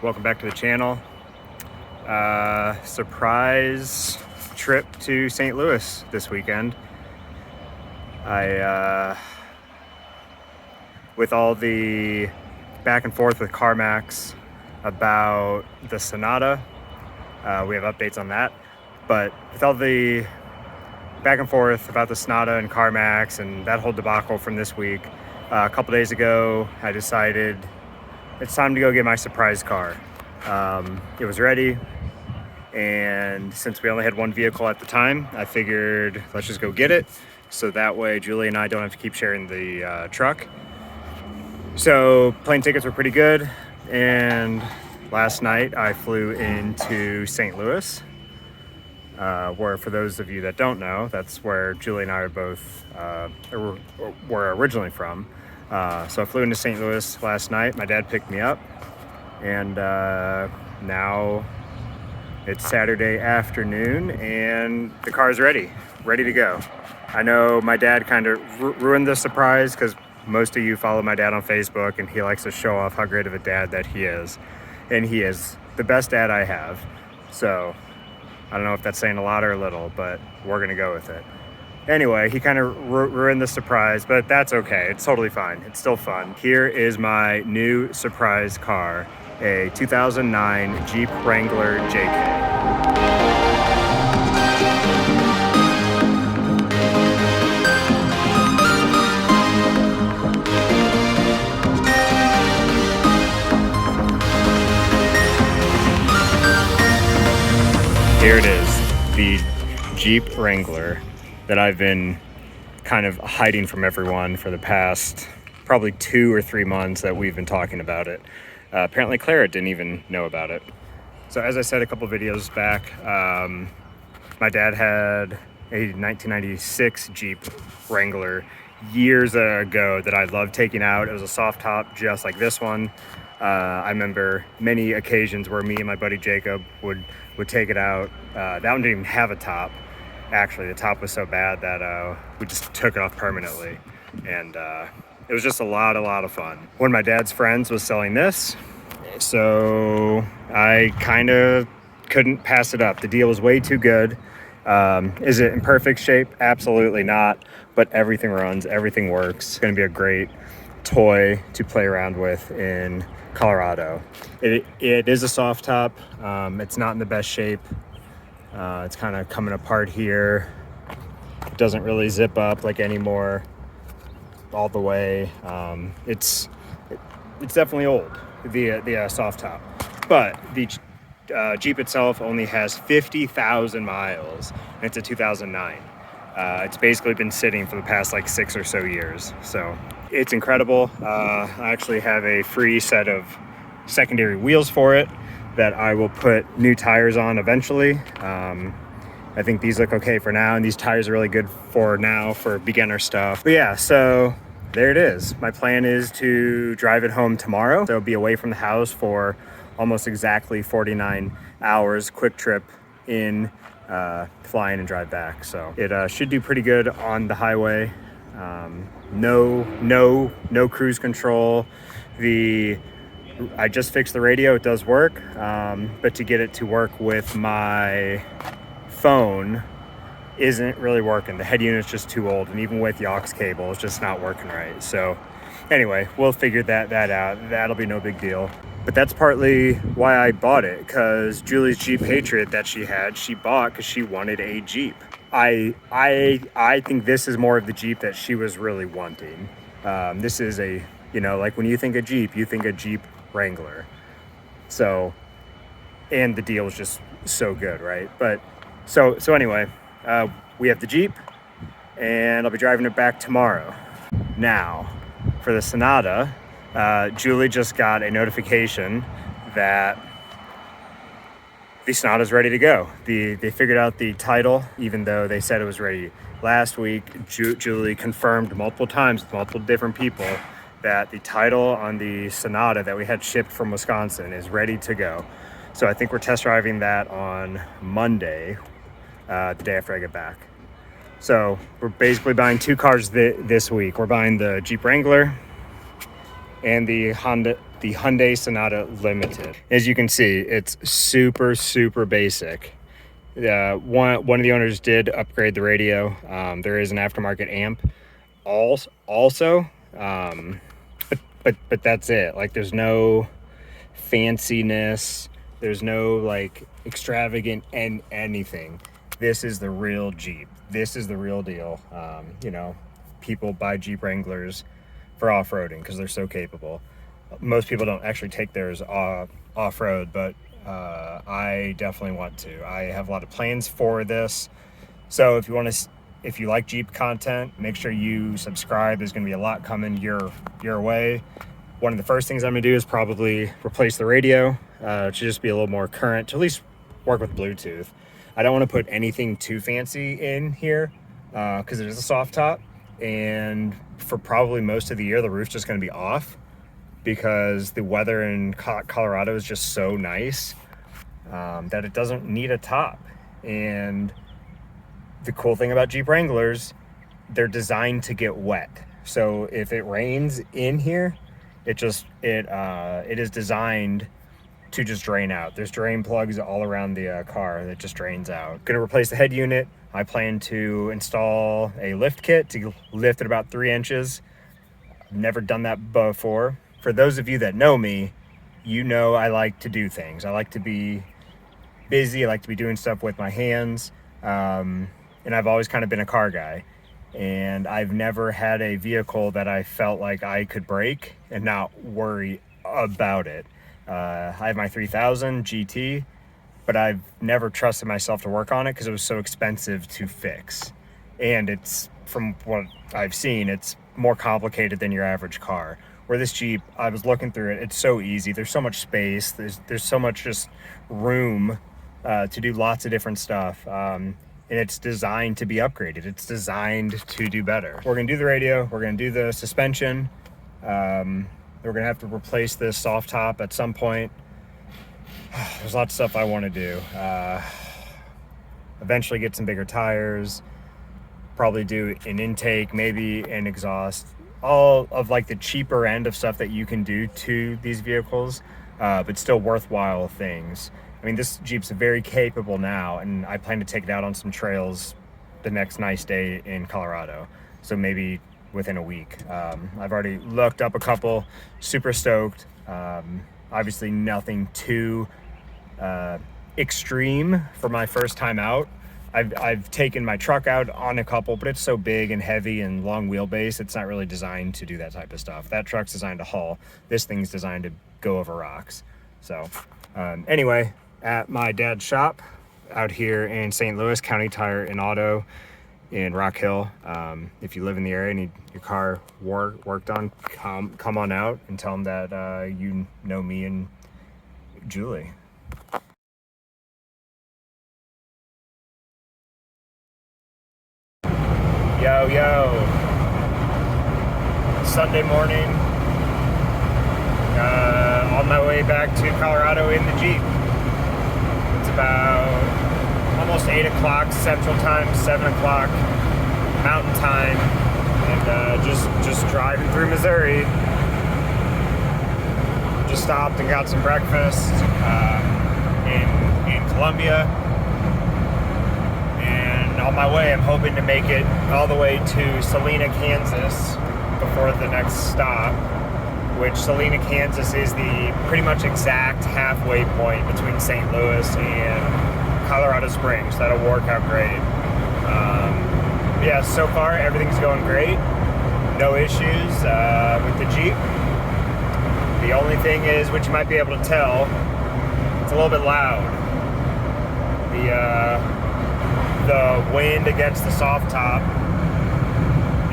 Welcome back to the channel. Surprise trip to St. Louis this weekend. With all the back and forth with CarMax about the Sonata, we have updates on that. But with all the back and forth about the Sonata and CarMax and that whole debacle from this week, a couple days ago, I decided it's time to go get my surprise car. It was ready, and since we only had one vehicle at the time, I figured let's just go get it, so that way Julie and I don't have to keep sharing the truck. So plane tickets were pretty good, and last night I flew into St. Louis, where, for those of you that don't know, that's where Julie and I are both were originally from. So I flew into St. Louis last night. My dad picked me up, and now it's Saturday afternoon and the car's ready to go. I know my dad kind of ruined the surprise because most of you follow my dad on Facebook, and he likes to show off how great of a dad that he is, and he is the best dad I have. So I don't know if that's saying a lot or a little, but we're gonna go with it. Anyway, he kind of ruined the surprise, but that's okay. It's totally fine. It's still fun. Here is my new surprise car, a 2009 Jeep Wrangler JK. Here it is, the Jeep Wrangler that I've been kind of hiding from everyone for the past probably 2 or 3 months that we've been talking about it. Apparently Clara didn't even know about it. So as I said a couple videos back, my dad had a 1996 Jeep Wrangler years ago that I loved taking out. It was a soft top just like this one. I remember many occasions where me and my buddy Jacob would take it out. That one didn't even have a top. Actually, the top was so bad that we just took it off permanently, and it was just a lot of fun. One of my dad's friends was selling this, so I kind of couldn't pass it up. The deal was way too good. Is it in perfect shape? Absolutely not, but everything runs, everything works. It's going to be a great toy to play around with in Colorado. It is a soft top. It's not in the best shape. It's kind of coming apart here. It doesn't really zip up like anymore all the way. It's definitely old, the soft top, but the Jeep itself only has 50,000 miles, and it's a 2009. It's basically been sitting for the past like 6 or so years, so it's incredible. I actually have a free set of secondary wheels for it that I will put new tires on eventually. I think these look okay for now, and these tires are really good for now for beginner stuff. But yeah, so there it is. My plan is to drive it home tomorrow. So be away from the house for almost exactly 49 hours, quick trip in, fly in and drive back. So it should do pretty good on the highway. No cruise control. I just fixed the radio, it does work, but to get it to work with my phone isn't really working. The head unit's just too old, and even with the aux cable, it's just not working right. So anyway, we'll figure that out. That'll be no big deal. But that's partly why I bought it, because Julie's Jeep Patriot that she bought because she wanted a Jeep. I think this is more of the Jeep that she was really wanting. This is a, like when you think of Jeep, you think of Jeep Wrangler. So, and the deal is just so good, right? But so anyway, we have the Jeep, and I'll be driving it back tomorrow. Now, for the Sonata, Julie just got a notification that the Sonata's ready to go. They figured out the title, even though they said it was ready last week. Julie confirmed multiple times with multiple different people that the title on the Sonata that we had shipped from Wisconsin is ready to go. So I think we're test driving that on Monday, the day after I get back. So we're basically buying 2 cars this week. We're buying the Jeep Wrangler and the the Hyundai Sonata Limited. As you can see, it's super, super basic. One of the owners did upgrade the radio. There is an aftermarket amp also, but that's it. Like, there's no fanciness, there's no like extravagant and anything. This is the real Jeep. This is the real deal. You know, people buy Jeep Wranglers for off-roading because they're so capable. Most people don't actually take theirs off-road, but I definitely want to. I have a lot of plans for this. So if you like Jeep content, make sure you subscribe. There's going to be a lot coming your way. One of the first things I'm going to do is probably replace the radio to just be a little more current, to at least work with Bluetooth. I don't want to put anything too fancy in here because it is a soft top, and for probably most of the year the roof's just going to be off because the weather in Colorado is just so nice that it doesn't need a top. And the cool thing about Jeep Wranglers, they're designed to get wet. So if it rains in here, it is designed to just drain out. There's drain plugs all around the car that just drains out. Gonna replace the head unit. I plan to install a lift kit to lift it about 3 inches. I've never done that before. For those of you that know me, you know I like to do things. I like to be busy. I like to be doing stuff with my hands. And I've always kind of been a car guy. And I've never had a vehicle that I felt like I could break and not worry about it. I have my 3000 GT, but I've never trusted myself to work on it because it was so expensive to fix. And it's, from what I've seen, it's more complicated than your average car. Where this Jeep, I was looking through it, it's so easy. There's so much space. There's so much just room to do lots of different stuff. And it's designed to be upgraded. It's designed to do better. We're gonna do the radio, we're gonna do the suspension. We're gonna have to replace this soft top at some point. There's lots of stuff I wanna do. Eventually get some bigger tires, probably do an intake, maybe an exhaust. All of like the cheaper end of stuff that you can do to these vehicles, but still worthwhile things. I mean, this Jeep's very capable now, and I plan to take it out on some trails the next nice day in Colorado. So maybe within a week. I've already looked up a couple, super stoked. Obviously nothing too extreme for my first time out. I've taken my truck out on a couple, but it's so big and heavy and long wheelbase, it's not really designed to do that type of stuff. That truck's designed to haul. This thing's designed to go over rocks. So anyway, at my dad's shop out here in St. Louis, County Tire and Auto in Rock Hill. If you live in the area and need your car worked on, come on out and tell them that you know me and Julie. Yo, Sunday morning, on my way back to Colorado in the Jeep. It's about almost 8 o'clock Central Time, 7 o'clock Mountain Time, and just driving through Missouri. Just stopped and got some breakfast in Columbia. And on my way, I'm hoping to make it all the way to Salina, Kansas before the next stop, which Salina, Kansas is the pretty much exact halfway point between St. Louis and Colorado Springs. That'll work out great. Yeah, so far everything's going great. No issues with the Jeep. The only thing is, which you might be able to tell, it's a little bit loud. The wind against the soft top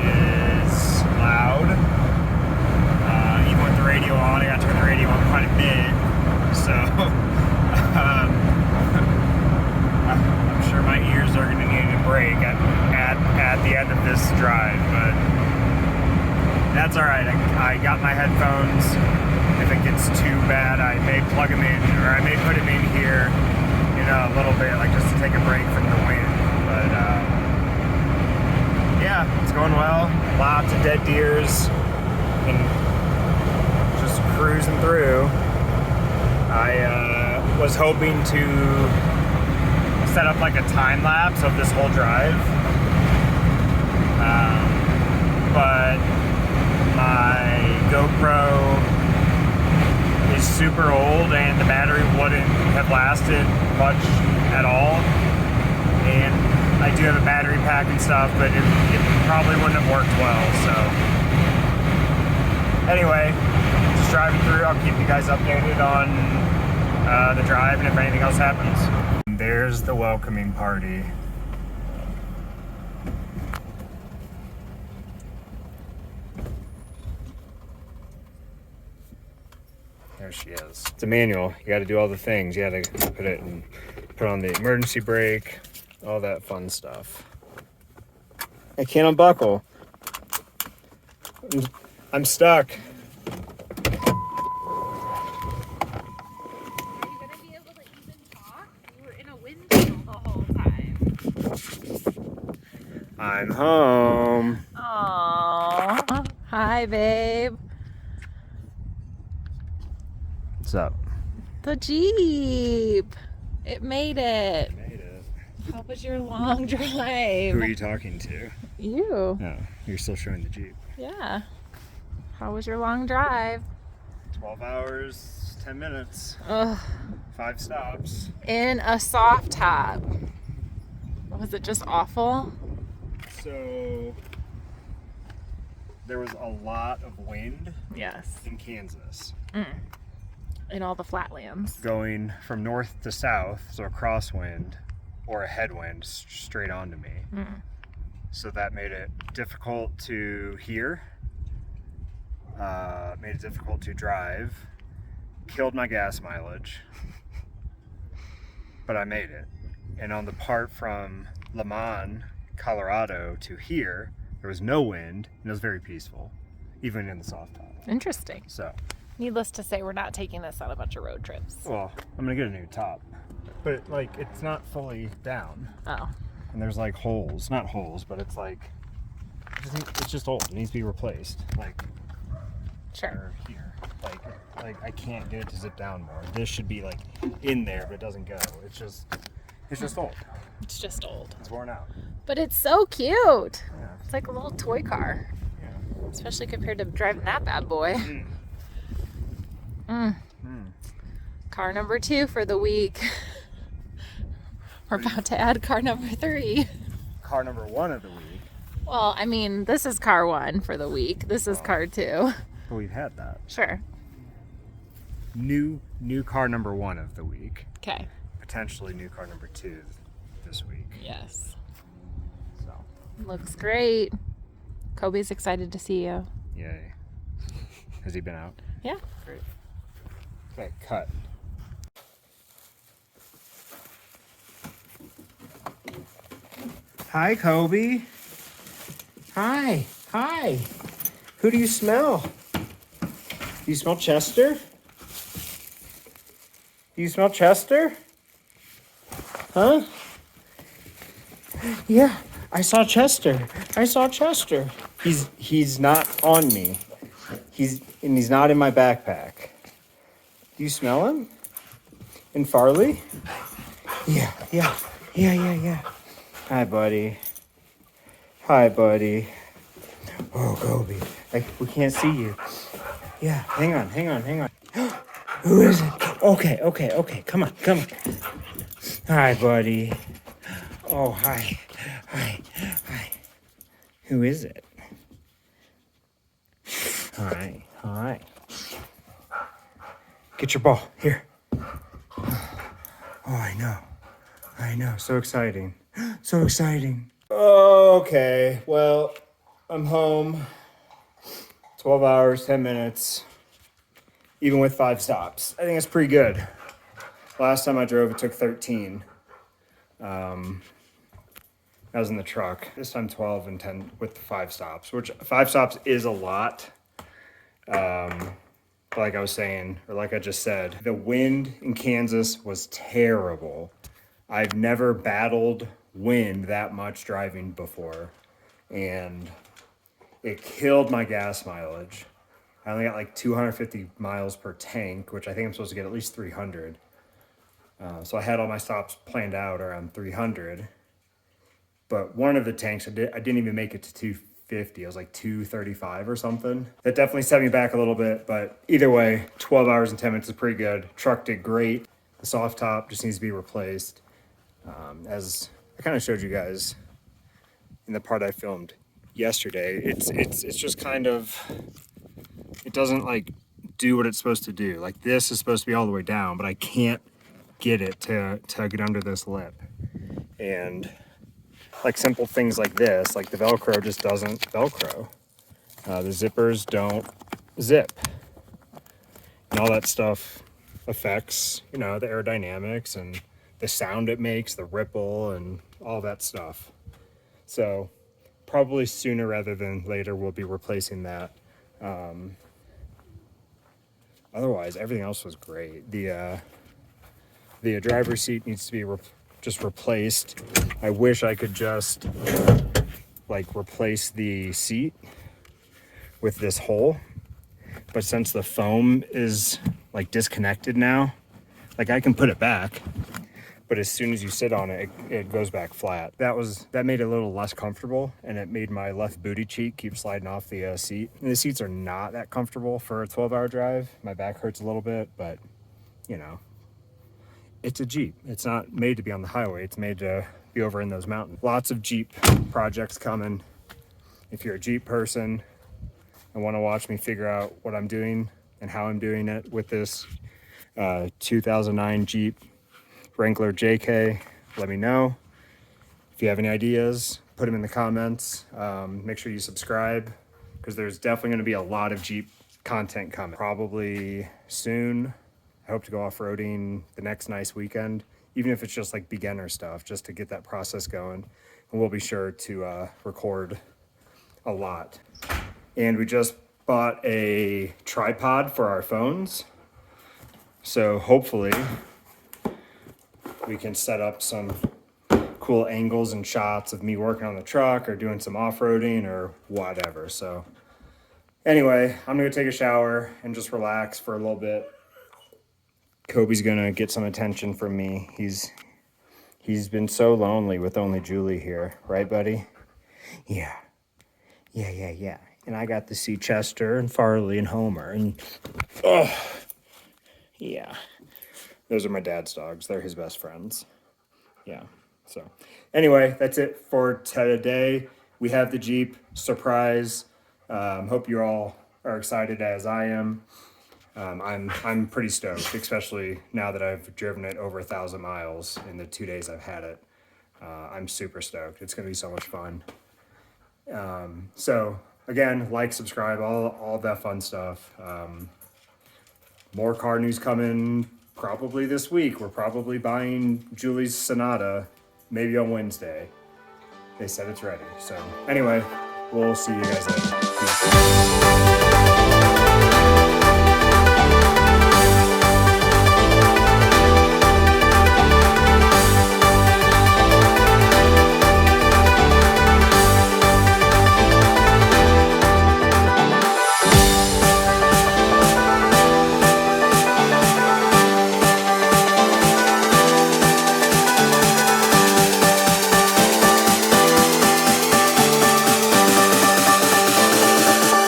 is loud. Even with the radio on, I got to turn the radio on quite a bit. So I'm sure my ears are going to need a break at the end of this drive, but that's all right. I got my headphones. If it gets too bad, I may plug them in, or I may put them in here in a little bit, like just to take a break from the wind. But yeah, it's going well. Lots of dead deers and just cruising through. I was hoping to set up like a time lapse of this whole drive, but my GoPro is super old and the battery wouldn't have lasted much at all. And I do have a battery pack and stuff, but it probably wouldn't have worked well. So anyway, just driving through. I'll keep you guys updated on the drive and if anything else happens. There's the welcoming party. There she is. It's a manual. You got to do all the things. You got to put on the emergency brake, all that fun stuff. I can't unbuckle. I'm stuck. Are you going to be able to even talk? You were in a windmill the whole time. I'm home. Aww. Hi, babe. What's up? The Jeep. It made it. Made it. How was your long drive? Who are you talking to? You. No, you're still showing the Jeep. Yeah. How was your long drive? 12 hours, 10 minutes, Ugh. 5 stops. In a soft top. Was it just awful? So there was a lot of wind Yes. in Kansas. In all the flatlands. Going from north to south, so a crosswind or a headwind straight onto me. So that made it difficult to hear, made it difficult to drive, killed my gas mileage, but I made it. And on the part from Lamont, Colorado to here, there was no wind and it was very peaceful, even in the soft top. Interesting. So, Needless to say, we're not taking this on a bunch of road trips. well, I'm gonna get a new top, but like it's not fully down. Oh. And there's like holes, not holes, but it's like it's just old. It needs to be replaced. Like Sure. here, like I can't get it to zip down more. This should be like in there, but it doesn't go. It's just old. It's just old. It's worn out. But it's so cute. Yeah. It's like a little toy car. Yeah. Especially compared to driving that bad boy. Car number 2 for the week. We're about to add car number 3. Car number 1 of the week. Well, I mean, this is car 1 for the week. This is car 2. But we've had that. Sure. New car number 1 of the week. Okay. Potentially new car number 2 this week. Yes. So. Looks great. Kobe's excited to see you. Yay. Has he been out? Yeah. Great. Okay, cut. Hi, Kobe. Hi. Hi. Who do you smell? Do you smell Chester? Do you smell Chester? Huh? Yeah, I saw Chester. I saw Chester. He's not on me. He's not in my backpack. Do you smell him? In Farley? Yeah. Hi, buddy. Hi, buddy. Oh, Kobe. We can't see you. Yeah, hang on. Who is it? Okay. Come on. Hi, buddy. Oh, hi. Who is it? Hi. Get your ball. Here. Oh, I know. So exciting. Okay, well, I'm home. 12 hours, 10 minutes, even with 5 stops. I think that's pretty good. Last time I drove, it took 13. I was in the truck. This time 12 and 10 with the 5 stops, which 5 stops is a lot. Like I was saying, or like I just said, the wind in Kansas was terrible. I've never battled wind that much driving before, and it killed my gas mileage. I only got like 250 miles per tank, which I think I'm supposed to get at least 300. So I had all my stops planned out around 300. But one of the tanks, I didn't even make it to 250. I was like 235 or something. That definitely set me back a little bit. But either way, 12 hours and 10 minutes is pretty good. Truck did great. The soft top just needs to be replaced. As I kind of showed you guys in the part I filmed yesterday, it's just kind of, it doesn't like do what it's supposed to do. Like this is supposed to be all the way down, but I can't get it to get under this lip. And like simple things like this, like the Velcro just doesn't Velcro. The zippers don't zip. And all that stuff affects, you know, the aerodynamics and the sound it makes, the ripple and all that stuff. So probably sooner rather than later, we'll be replacing that. Otherwise, everything else was great. The driver's seat needs to be just replaced. I wish I could just like replace the seat with this hole, but since the foam is like disconnected now, like I can put it back, but as soon as you sit on it, it goes back flat. That made it a little less comfortable, and it made my left booty cheek keep sliding off the seat. And the seats are not that comfortable for a 12-hour drive. My back hurts a little bit, but you know, it's a Jeep. It's not made to be on the highway. It's made to be over in those mountains. Lots of Jeep projects coming. If you're a Jeep person and want to watch me figure out what I'm doing and how I'm doing it with this 2009 Jeep Wrangler JK, let me know. If you have any ideas, put them in the comments. Make sure you subscribe, because there's definitely going to be a lot of Jeep content coming. Probably soon. I hope to go off-roading the next nice weekend, even if it's just like beginner stuff, just to get that process going. And we'll be sure to record a lot. And we just bought a tripod for our phones. So hopefully we can set up some cool angles and shots of me working on the truck or doing some off-roading or whatever. So anyway, I'm gonna go take a shower and just relax for a little bit. Kobe's gonna get some attention from me. He's been so lonely with only Julie here, right, buddy? Yeah. And I got to see Chester and Farley and Homer, and yeah. Those are my dad's dogs. They're his best friends. Yeah. So anyway, that's it for today. We have the Jeep surprise. Hope you all are excited as I am. I'm pretty stoked, especially now that I've driven it over 1,000 miles in the 2 days I've had it. I'm super stoked. It's gonna be so much fun. So again, like, subscribe, all that fun stuff. More car news coming probably this week. We're probably buying Julie's Sonata maybe on Wednesday. They said it's ready. So anyway, we'll see you guys later. Peace.